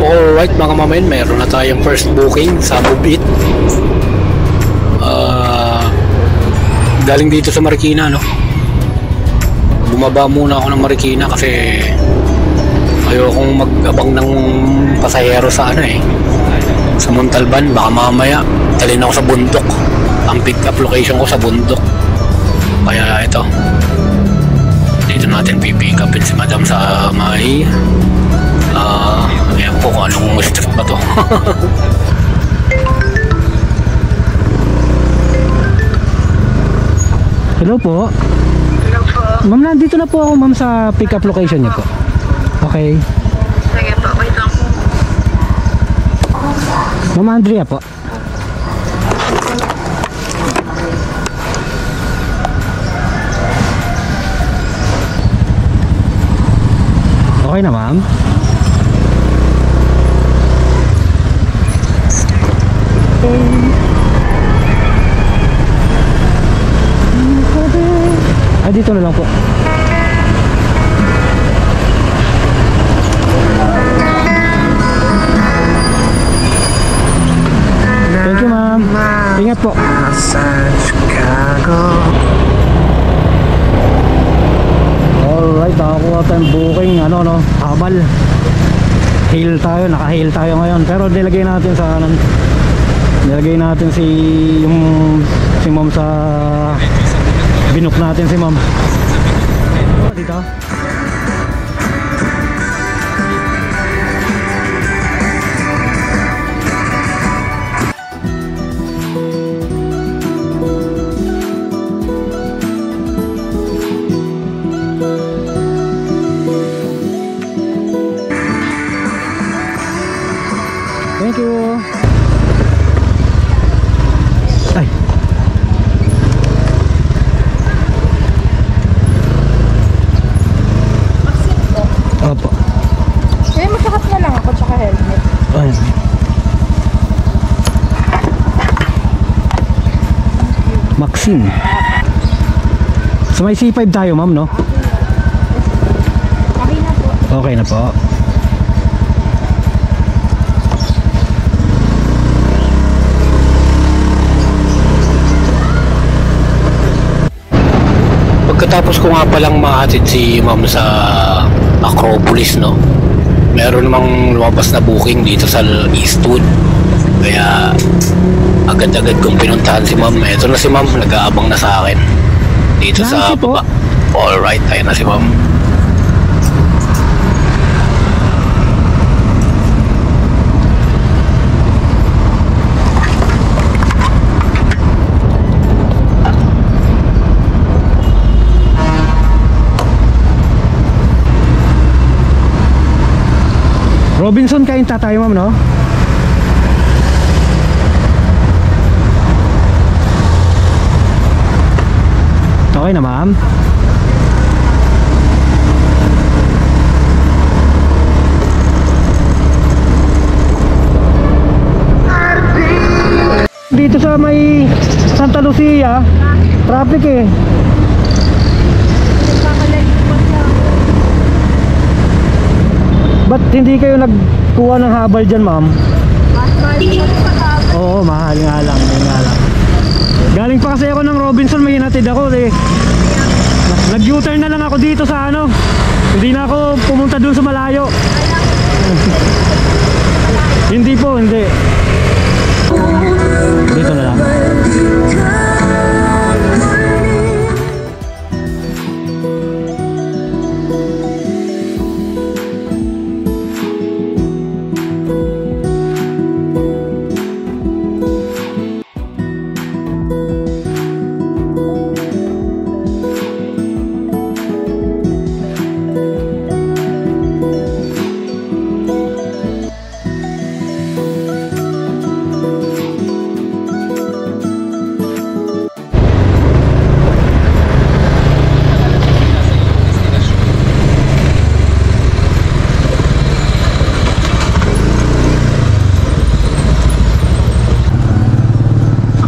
Alright mga mamain, meron na tayong first booking sa Move It. Galing dito sa Marikina, no? Bumaba muna ako ng Marikina kasi ayokong mag-abang ng pasahero sa sa Montalban. Baka mamaya talin ako sa bundok. Ang pick up location ko sa bundok. Kaya ito, dito natin pipick upin si Madam sa may ayan po kung anong street ba to. Hello po. Hello po. Ma'am, nandito na po ako ma'am sa pick up location niyo po. Okay. Sige po, wait lang po. Ma'am Andrea po. Okay na ma'am. Ay, dito na lang po. Thank you ma'am. Ingat po. Alright, nakakuha tayong booking habal. Hail tayo, naka-hail tayo ngayon. Pero nilagay natin sa nilagay natin si ma'am sa binook natin si ma'am. Dito. Thank you. Ay. Opo. Eh, magsakat na lang ako tsaka helmet. Ay. Maxine. So may C5 tayo ma'am, no? Okay na po. Okay na po. Pagkatapos ko nga palang mahatid si ma'am sa Acropolis, no? Meron namang lumabas na booking dito sa Eastwood. Kaya agad-agad kong pinuntahan si ma'am. Ito na si ma'am, nag-aabang na sa akin dito sa baba. Alright, tayo na si ma'am. Robinson, kain tayo ma'am, no? Okay na ma'am. Dito sa may Santa Lucia, traffic eh. Ba't hindi kayo nagkuha ng habal dyan ma'am? Oo, mahal nga lang, Galing pa kasi ako ng Robinson, may hinatid ako eh. Nag-U-turn na lang ako dito sa hindi na ako pumunta dun sa malayo. Hindi po, hindi. Dito na lang.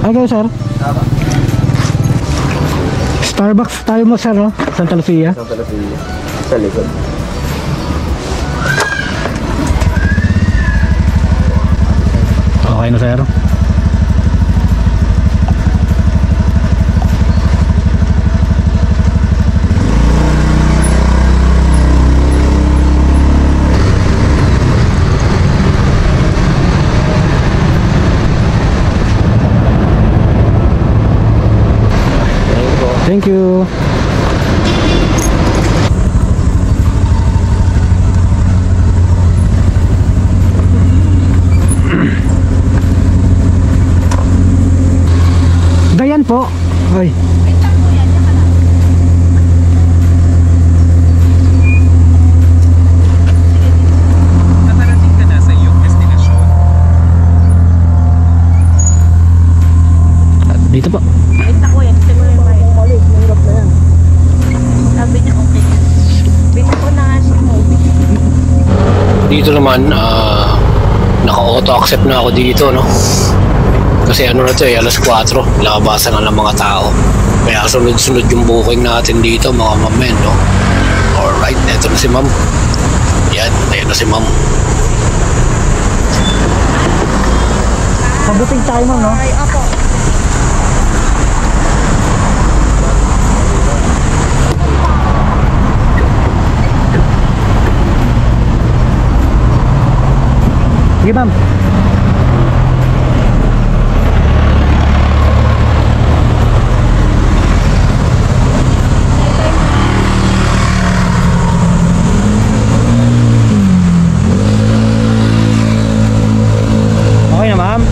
Okay sir. Starbucks tayo mo sir, no? Santa Lucia. Sa likod. Okay na, sir. Thank you. Dayan po. Ay. Nakarating ka na sa iyong destinasyon. At dito po. Wait ako yan. Ito mo yung bayad. Mali, mahirap na yan. Sabi niya okay. Bili ko na nga siya movie. Dito naman, naka-auto accept na ako dito, no? Kasi ano na to eh, alas 4, lakabasan na ng mga tao. Kaya sunod-sunod yung booking natin dito, mga mamen, no? Alright, eto na si ma'am. Yan, ayan na si ma'am. Mabuting tayo, ma'am, no? Ay, ako. Sige, ma'am. Okay na, ma'am.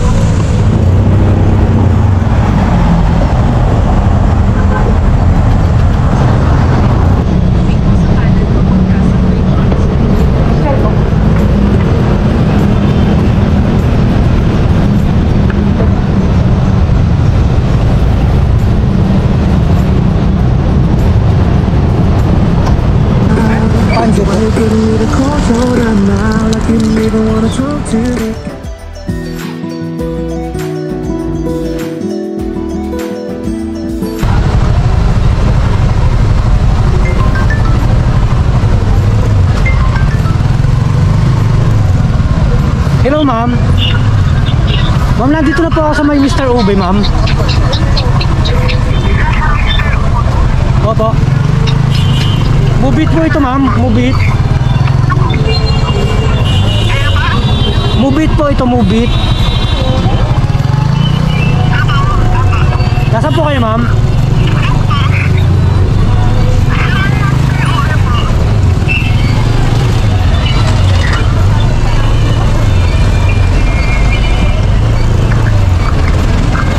Hello, ma'am. Ma'am, nandito na po ako sa may Mr. Ube, ma'am. Opo. Mubit po ito, ma'am. Mubit. Mubit po ito, mubit. Nasaan po kayo, ma'am?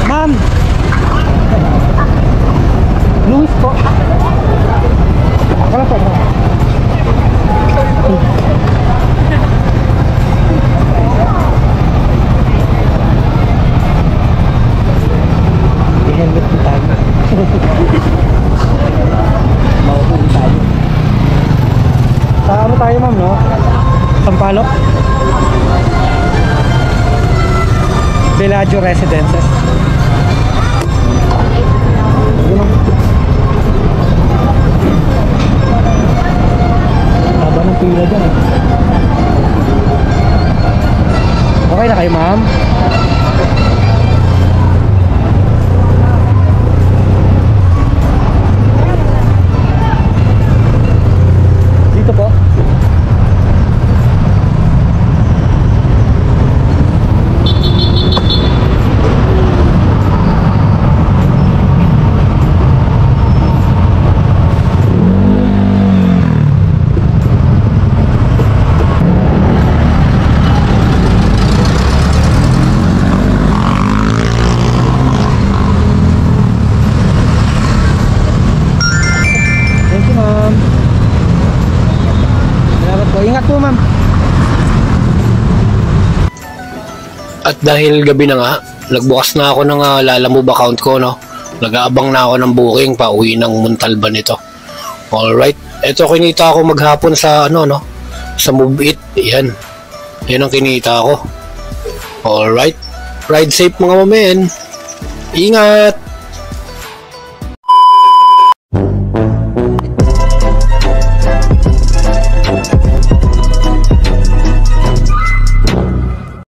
Ma'am. Luis po. Wala po. I-helmet po tayo. Maupunin tayo. Sa ano tayo, ma'am, no? Sampaloc? Bellagio Residences. Haba ng pila dyan eh. Okay na kayo, ma'am? Dito po. Ingat po, ma'am. At dahil gabi na nga, nagbukas na ako ng Lalamove account ko, no? Nag-aabang na ako ng booking pa uwi ng Montalban ito. Alright, ito kinita ako maghapon sa ano, no? Sa Move It, yan. Yan ang kinita ko. Alright, ride safe mga mamen. Ingat!